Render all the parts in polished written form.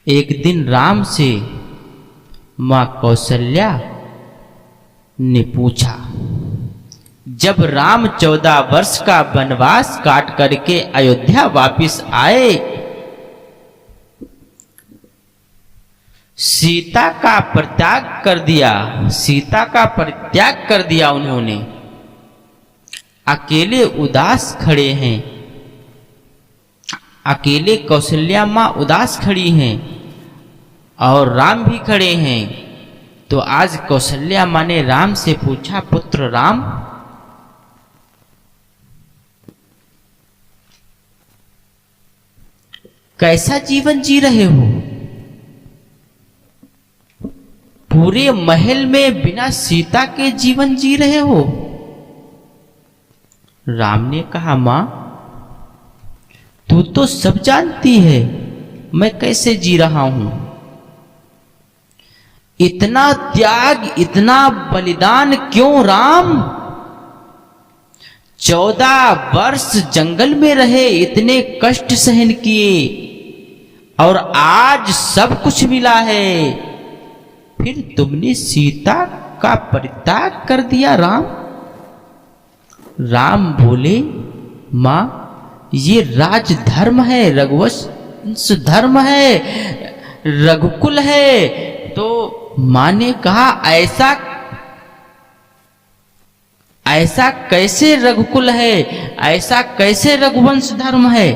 एक दिन राम से मां कौशल्या ने पूछा, जब राम 14 वर्ष का वनवास काट करके अयोध्या वापिस आए, सीता का परित्याग कर दिया उन्होंने, अकेले उदास खड़े हैं, अकेले कौशल्या मां उदास खड़ी हैं और राम भी खड़े हैं। तो आज कौशल्या मां ने राम से पूछा, पुत्र राम, कैसा जीवन जी रहे हो? पूरे महल में बिना सीता के जीवन जी रहे हो? राम ने कहा, मां तू तो सब जानती है मैं कैसे जी रहा हूं। इतना त्याग, इतना बलिदान क्यों राम? 14 वर्ष जंगल में रहे, इतने कष्ट सहन किए और आज सब कुछ मिला है, फिर तुमने सीता का परित्याग कर दिया राम। राम बोले, मां ये राजधर्म है, रघुवंश धर्म है, रघुकुल है। तो मां ने कहा, ऐसा कैसे रघुकुल है, ऐसा कैसे रघुवंश धर्म है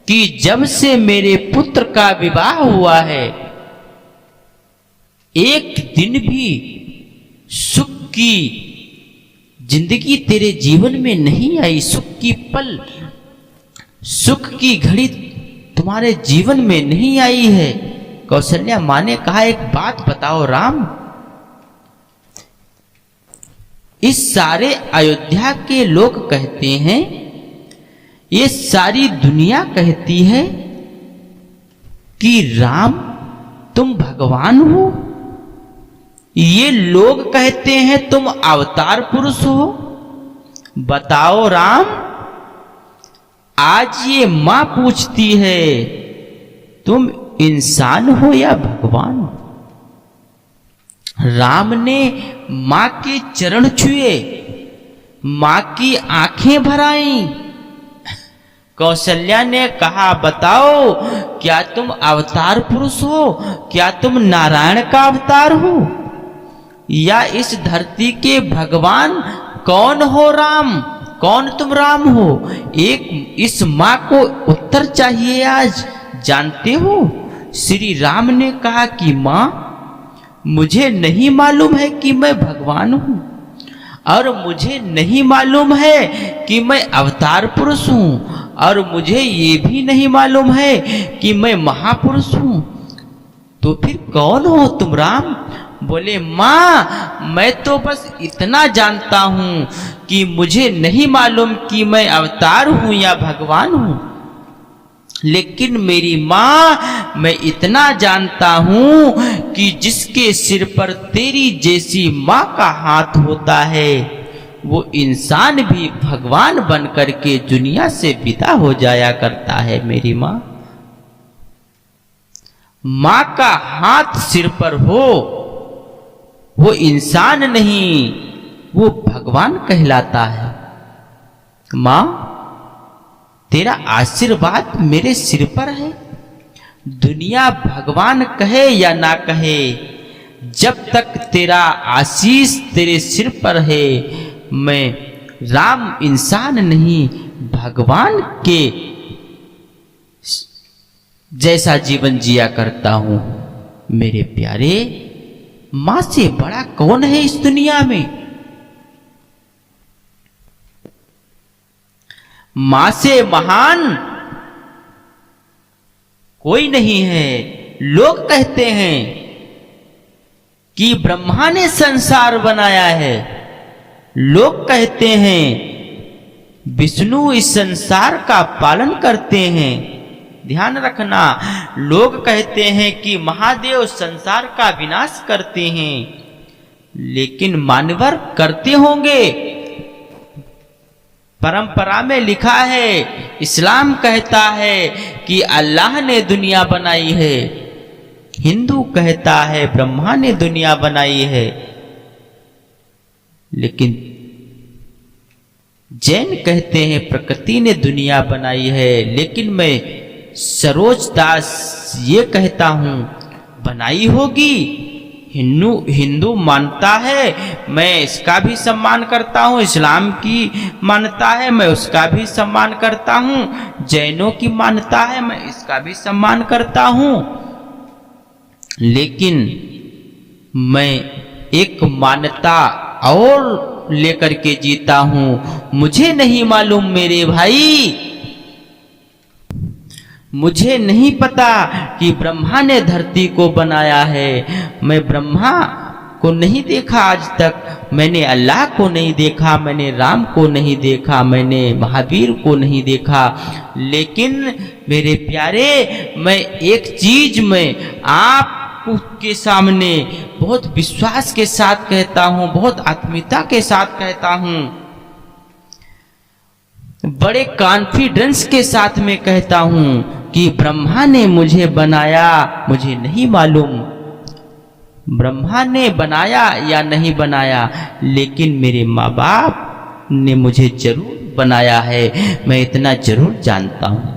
कि जब से मेरे पुत्र का विवाह हुआ है, एक दिन भी सुख की जिंदगी तेरे जीवन में नहीं आई, सुख की पल, सुख की घड़ी तुम्हारे जीवन में नहीं आई है। कौशल्या मां ने कहा, एक बात बताओ राम, इस सारे अयोध्या के लोग कहते हैं, ये सारी दुनिया कहती है कि राम तुम भगवान हो, ये लोग कहते हैं तुम अवतार पुरुष हो। बताओ राम, आज ये मां पूछती है, तुम इंसान हो या भगवान? राम ने मां के चरण छुए, मां की आंखें भर आईं। कौशल्या ने कहा, बताओ क्या तुम अवतार पुरुष हो, क्या तुम नारायण का अवतार हो, या इस धरती के भगवान कौन हो राम? कौन तुम राम हो? एक इस मां को उत्तर चाहिए आज, जानते हो? श्री राम ने कहा कि मां मुझे नहीं मालूम है कि मैं भगवान हूं, और मुझे नहीं मालूम है कि मैं अवतार पुरुष हूं, और मुझे ये भी नहीं मालूम है कि मैं महापुरुष हूं। तो फिर कौन हो तुम राम? बोले, मां मैं तो बस इतना जानता हूं कि मुझे नहीं मालूम कि मैं अवतार हूं या भगवान हूं, लेकिन मेरी मां मैं इतना जानता हूं कि जिसके सिर पर तेरी जैसी मां का हाथ होता है, वो इंसान भी भगवान बन करके दुनिया से विदा हो जाया करता है। मेरी मां, मां का हाथ सिर पर हो, वो इंसान नहीं, वो भगवान कहलाता है। मां तेरा आशीर्वाद मेरे सिर पर है, दुनिया भगवान कहे या ना कहे, जब तक तेरा आशीष तेरे सिर पर है, मैं राम इंसान नहीं, भगवान के जैसा जीवन जिया करता हूं। मेरे प्यारे, मां से बड़ा कौन है इस दुनिया में? मां से महान कोई नहीं है। लोग कहते हैं कि ब्रह्मा ने संसार बनाया है, लोग कहते हैं विष्णु इस संसार का पालन करते हैं। ध्यान रखना, लोग कहते हैं कि महादेव संसार का विनाश करते हैं, लेकिन मानवर करते होंगे, परंपरा में लिखा है, इस्लाम कहता है कि अल्लाह ने दुनिया बनाई है, हिंदू कहता है ब्रह्मा ने दुनिया बनाई है, लेकिन जैन कहते हैं प्रकृति ने दुनिया बनाई है। लेकिन मैं सरोज दास ये कहता हूं बनाई होगी। हिंदू मानता है, मैं इसका भी सम्मान करता हूँ। इस्लाम की मान्यता है, मैं उसका भी सम्मान करता हूँ। जैनों की मान्यता है, मैं इसका भी सम्मान करता हूँ। लेकिन मैं एक मान्यता और लेकर के जीता हूँ। मुझे नहीं मालूम मेरे भाई, मुझे नहीं पता कि ब्रह्मा ने धरती को बनाया है। मैं ब्रह्मा को नहीं देखा आज तक, मैंने अल्लाह को नहीं देखा, मैंने राम को नहीं देखा, मैंने महावीर को नहीं देखा। लेकिन मेरे प्यारे, मैं एक चीज में आप के सामने बहुत विश्वास के साथ कहता हूं, बहुत आत्मीयता के साथ कहता हूं, बड़े कॉन्फिडेंस के साथ में कहता हूं कि ब्रह्मा ने मुझे बनाया। मुझे नहीं मालूम ब्रह्मा ने बनाया या नहीं बनाया, लेकिन मेरे माँ बाप ने मुझे जरूर बनाया है, मैं इतना जरूर जानता हूं।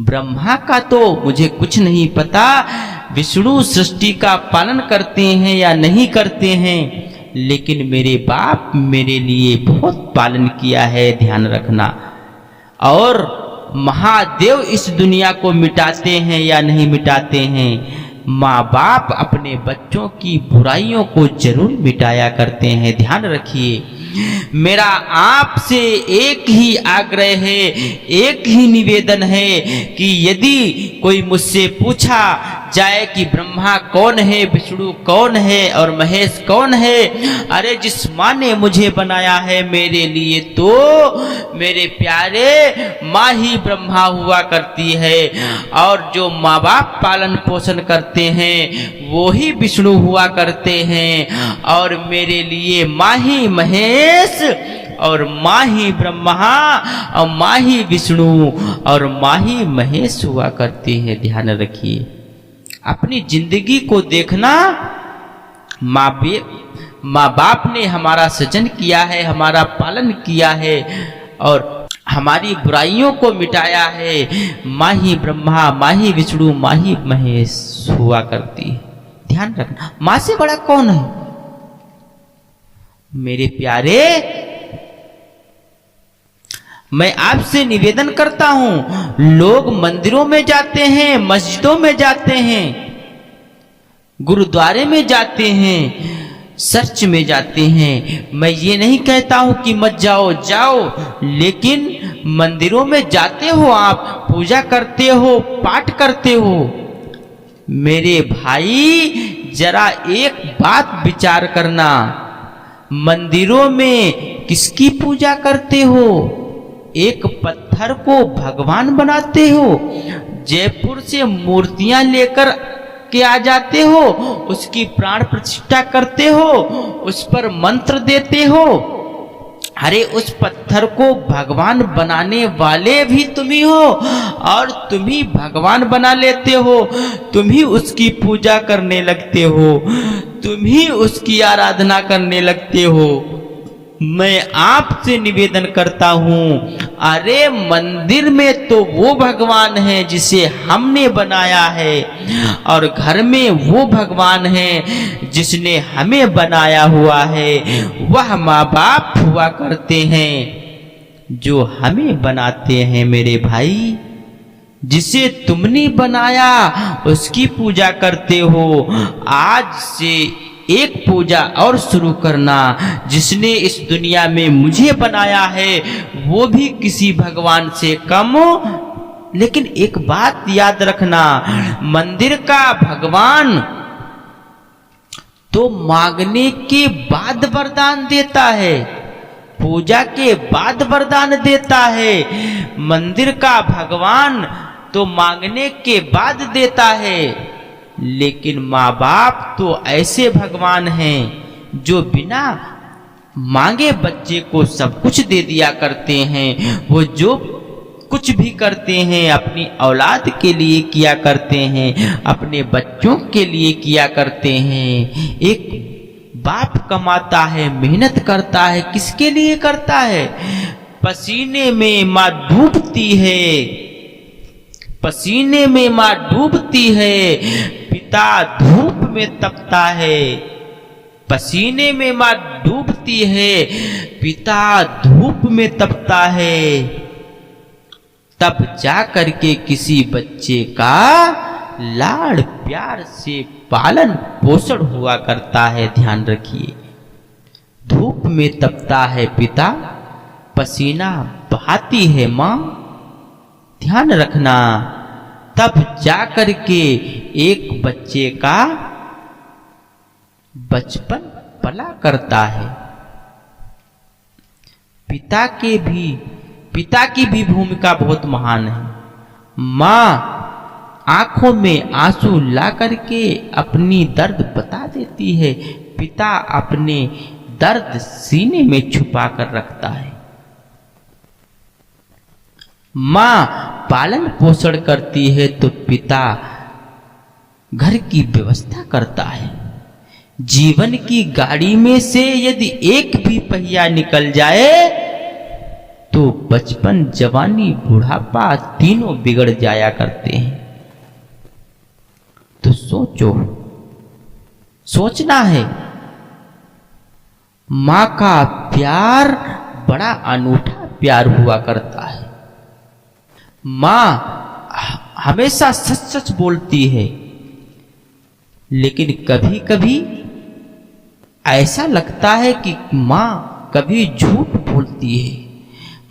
ब्रह्मा का तो मुझे कुछ नहीं पता, विष्णु सृष्टि का पालन करते हैं या नहीं करते हैं, लेकिन मेरे बाप मेरे लिए बहुत पालन किया है, ध्यान रखना। और महादेव इस दुनिया को मिटाते हैं या नहीं मिटाते हैं, माँ बाप अपने बच्चों की बुराइयों को जरूर मिटाया करते हैं, ध्यान रखिए। मेरा आपसे एक ही आग्रह है, एक ही निवेदन है कि यदि कोई मुझसे पूछा जाए कि ब्रह्मा कौन है, विष्णु कौन है और महेश कौन है, अरे जिस माँ ने मुझे बनाया है मेरे लिए, तो मेरे प्यारे माँ ही ब्रह्मा हुआ करती है, और जो माँ बाप पालन पोषण करते हैं वो ही विष्णु हुआ करते हैं, और मेरे लिए माँ ही महेश और माँ ही ब्रह्मा और माँ ही विष्णु और माँ ही महेश हुआ करती है। ध्यान रखिए, अपनी जिंदगी को देखना। माँ बाप ने हमारा सृजन किया है, हमारा पालन किया है और हमारी बुराइयों को मिटाया है। माँ ही ब्रह्मा, माँ ही विष्णु, माँ ही महेश हुआ करती है। ध्यान रखना, माँ से बड़ा कौन है? मेरे प्यारे, मैं आपसे निवेदन करता हूं, लोग मंदिरों में जाते हैं, मस्जिदों में जाते हैं, गुरुद्वारे में जाते हैं, चर्च में जाते हैं। मैं ये नहीं कहता हूं कि मत जाओ, जाओ, लेकिन मंदिरों में जाते हो, आप पूजा करते हो, पाठ करते हो। मेरे भाई, जरा एक बात विचार करना, मंदिरों में किसकी पूजा करते हो? एक पत्थर को भगवान बनाते हो, जयपुर से मूर्तियां लेकर के आ जाते हो, उसकी प्राण प्रतिष्ठा करते हो, उस पर मंत्र देते हो। अरे उस पत्थर को भगवान बनाने वाले भी तुम ही हो, और तुम ही भगवान बना लेते हो, तुम ही उसकी पूजा करने लगते हो, तुम ही उसकी आराधना करने लगते हो। मैं आपसे निवेदन करता हूं, अरे मंदिर में तो वो भगवान है जिसे हमने बनाया है, और घर में वो भगवान है जिसने हमें बनाया हुआ है। वह माँ बाप हुआ करते हैं जो हमें बनाते हैं। मेरे भाई, जिसे तुमने बनाया उसकी पूजा करते हो। आज से एक पूजा और शुरू करना, जिसने इस दुनिया में मुझे बनाया है वो भी किसी भगवान से कम हो। लेकिन एक बात याद रखना, मंदिर का भगवान तो मांगने के बाद वरदान देता है, पूजा के बाद वरदान देता है। मंदिर का भगवान तो मांगने के बाद देता है, लेकिन माँ बाप तो ऐसे भगवान हैं जो बिना मांगे बच्चे को सब कुछ दे दिया करते हैं। वो जो कुछ भी करते हैं अपनी औलाद के लिए किया करते हैं, अपने बच्चों के लिए किया करते हैं। एक बाप कमाता है, मेहनत करता है, किसके लिए करता है? पसीने में माँ डूबती है, पसीने में माँ डूबती है, पिता धूप में तपता है। पसीने में माँ डूबती है, पिता धूप में तपता है। तब जा करके किसी बच्चे का लाड़ प्यार से पालन पोषण हुआ करता है। ध्यान रखिए, धूप में तपता है पिता, पसीना बहाती है माँ। ध्यान रखना, तब जा करके एक बच्चे का बचपन पला करता है। पिता की भी भूमिका बहुत महान है। माँ आंखों में आंसू ला करके अपनी दर्द बता देती है, पिता अपने दर्द सीने में छुपा कर रखता है। माँ पालन पोषण करती है तो पिता घर की व्यवस्था करता है। जीवन की गाड़ी में से यदि एक भी पहिया निकल जाए तो बचपन, जवानी, बुढ़ापा तीनों बिगड़ जाया करते हैं। तो सोचो, सोचना है। मां का प्यार बड़ा अनूठा प्यार हुआ करता है। मां हमेशा सच सच बोलती है, लेकिन कभी कभी ऐसा लगता है कि मां कभी झूठ बोलती है।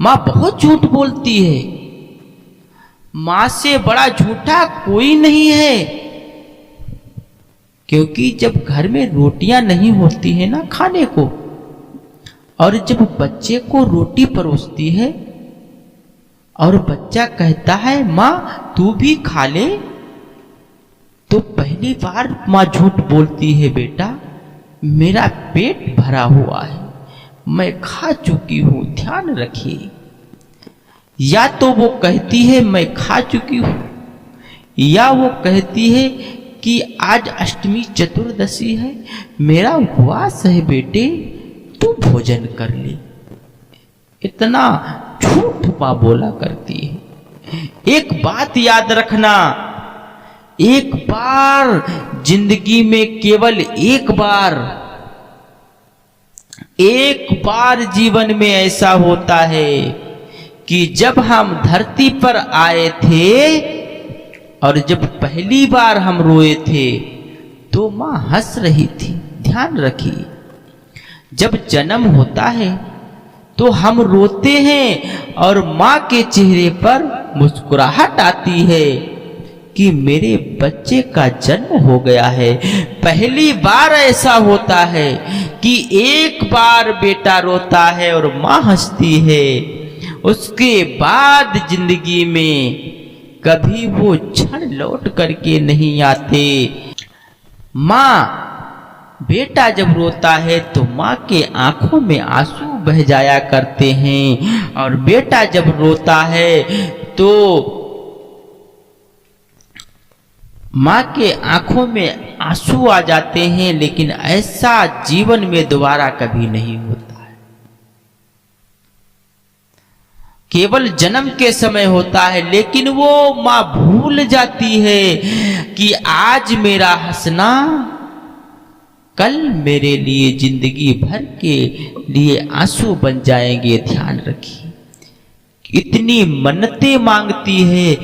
मां बहुत झूठ बोलती है। मां से बड़ा झूठा कोई नहीं है। क्योंकि जब घर में रोटियां नहीं होती है ना खाने को, और जब बच्चे को रोटी परोसती है और बच्चा कहता है मां तू भी खा ले, तो पहली बार मां झूठ बोलती है, बेटा मेरा पेट भरा हुआ है, मैं खा चुकी हूं, ध्यान रखिए। या तो वो कहती है मैं खा चुकी हूं, या वो कहती है कि आज अष्टमी चतुर्दशी है, मेरा उपवास है बेटे, तू भोजन कर ले। इतना झूठ मां बोला करती है। एक बात याद रखना, एक बार जिंदगी में, केवल एक बार जीवन में ऐसा होता है कि जब हम धरती पर आए थे और जब पहली बार हम रोए थे तो मां हंस रही थी। ध्यान रखिए, जब जन्म होता है तो हम रोते हैं और मां के चेहरे पर मुस्कुराहट आती है कि मेरे बच्चे का जन्म हो गया है। पहली बार ऐसा होता है कि एक बार बेटा रोता है और मां हंसती है। उसके बाद जिंदगी में कभी वो क्षण लौट करके नहीं आते। मां, बेटा जब रोता है तो मां के आंखों में आंसू बह जाया करते हैं, और बेटा जब रोता है तो मां के आंखों में आंसू आ जाते हैं। लेकिन ऐसा जीवन में दोबारा कभी नहीं होता है, केवल जन्म के समय होता है। लेकिन वो मां भूल जाती है कि आज मेरा हंसना कल मेरे लिए जिंदगी भर के लिए आंसू बन जाएंगे। ध्यान रखिए, इतनी मन्नतें मांगती है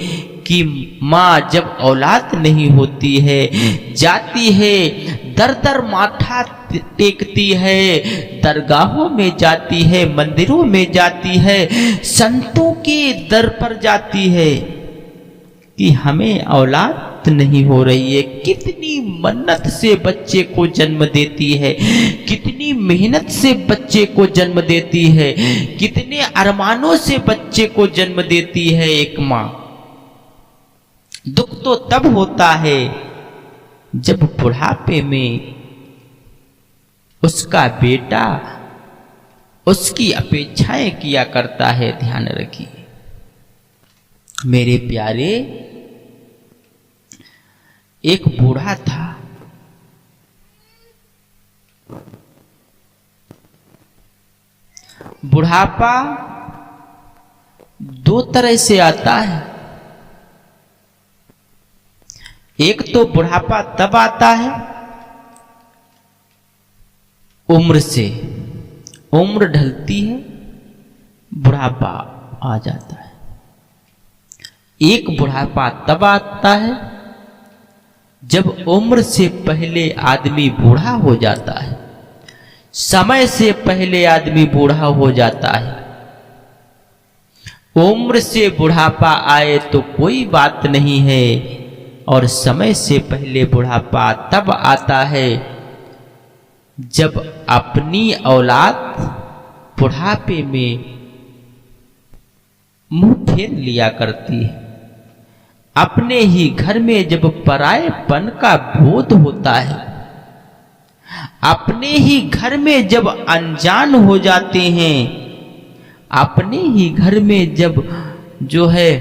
कि माँ जब औलाद नहीं होती है, जाती है, दर दर माथा टेकती है, दरगाहों में जाती है, मंदिरों में जाती है, संतों के दर पर जाती है कि हमें औलाद नहीं हो रही है। कितनी मन्नत से बच्चे को जन्म देती है, कितनी मेहनत से बच्चे को जन्म देती है, कितने अरमानों से बच्चे को जन्म देती है एक माँ। दुख तो तब होता है जब बुढ़ापे में उसका बेटा उसकी अपेक्षाएं किया करता है। ध्यान रखिए मेरे प्यारे, एक बूढ़ा था, बुढ़ापा दो तरह से आता है। एक तो बुढ़ापा तब आता है उम्र से, उम्र ढलती है बुढ़ापा आ जाता है। एक बुढ़ापा तब आता है जब उम्र से पहले आदमी बूढ़ा हो जाता है, समय से पहले आदमी बूढ़ा हो जाता है। उम्र से बुढ़ापा आए तो कोई बात नहीं है, और समय से पहले बुढ़ापा तब आता है जब अपनी औलाद बुढ़ापे में मुंह फेर लिया करती है। अपने ही घर में जब परायेपन का बोध होता है, अपने ही घर में जब अनजान हो जाते हैं, अपने ही घर में जब जो है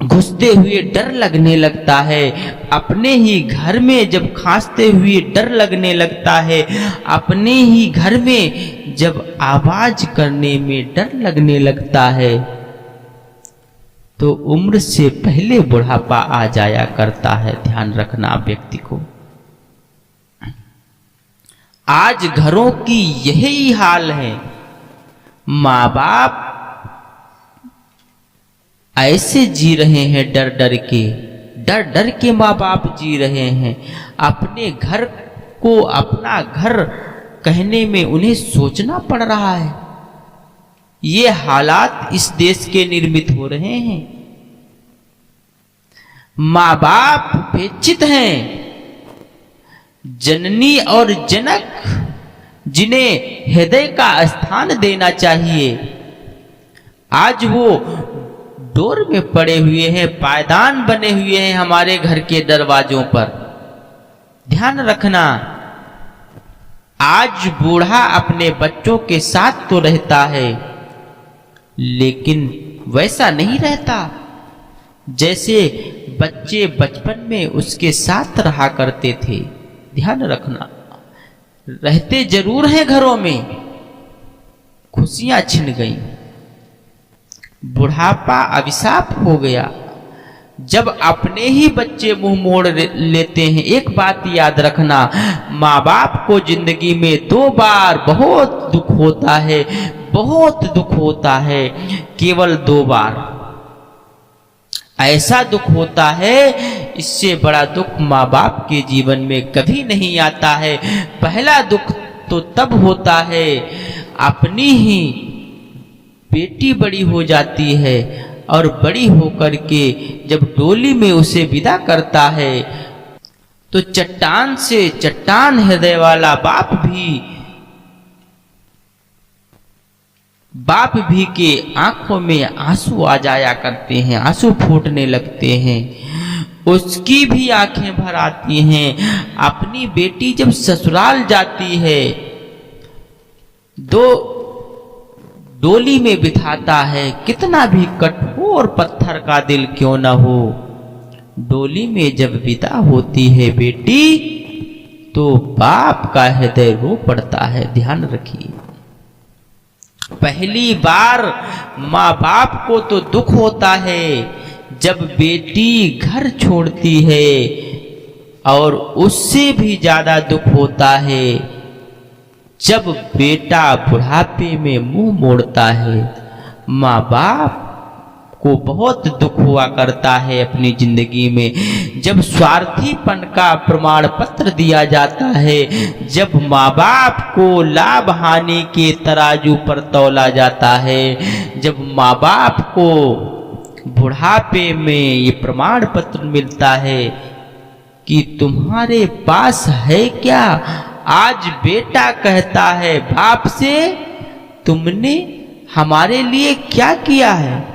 घुसते हुए डर लगने लगता है, अपने ही घर में जब खांसते हुए डर लगने लगता है, अपने ही घर में जब आवाज करने में डर लगने लगता है, तो उम्र से पहले बुढ़ापा आ जाया करता है। ध्यान रखना व्यक्ति को। आज घरों की यही हाल है। माँ बाप ऐसे जी रहे हैं, डर डर के माँ बाप जी रहे हैं। अपने घर को अपना घर कहने में उन्हें सोचना पड़ रहा है। ये हालात इस देश के निर्मित हो रहे हैं। माँ बाप उपेक्षित हैं। जननी और जनक जिन्हें हृदय का स्थान देना चाहिए, आज वो डोर में पड़े हुए हैं, पायदान बने हुए हैं हमारे घर के दरवाजों पर। ध्यान रखना, आज बूढ़ा अपने बच्चों के साथ तो रहता है, लेकिन वैसा नहीं रहता जैसे बच्चे बचपन में उसके साथ रहा करते थे। ध्यान रखना, रहते जरूर हैं घरों में, खुशियां छिन गई, बुढ़ापा अभिशाप हो गया। जब अपने ही बच्चे मुंह मोड़ लेते हैं, एक बात याद रखना, माँ बाप को जिंदगी में 2 बार बहुत दुख होता है, बहुत दुख होता है, केवल 2 बार ऐसा दुख होता है, इससे बड़ा दुख माँ बाप के जीवन में कभी नहीं आता है। पहला दुख तो तब होता है अपनी ही बेटी बड़ी हो जाती है, और बड़ी होकर के जब डोली में उसे विदा करता है, तो चट्टान से चट्टान हृदय वाला बाप भी के आंखों में आंसू आ जाया करते हैं, आंसू फूटने लगते हैं, उसकी भी आंखें भर आती हैं। अपनी बेटी जब ससुराल जाती है, डोली में बिठाता है, कितना भी कठोर पत्थर का दिल क्यों न हो, डोली में जब विदा होती है बेटी, तो बाप का हृदय रो पड़ता है। ध्यान रखिए, पहली बार माँ बाप को तो दुख होता है जब बेटी घर छोड़ती है, और उससे भी ज्यादा दुख होता है जब बेटा बुढ़ापे में मुंह मोड़ता है। माँ बाप को बहुत दुख हुआ करता है अपनी जिंदगी में, जब स्वार्थीपन का प्रमाण पत्र दिया जाता है, जब माँ बाप को लाभ हानि के तराजू पर तौला जाता है, जब माँ बाप को बुढ़ापे में ये प्रमाण पत्र मिलता है कि तुम्हारे पास है क्या। आज बेटा कहता है बाप से, तुमने हमारे लिए क्या किया है।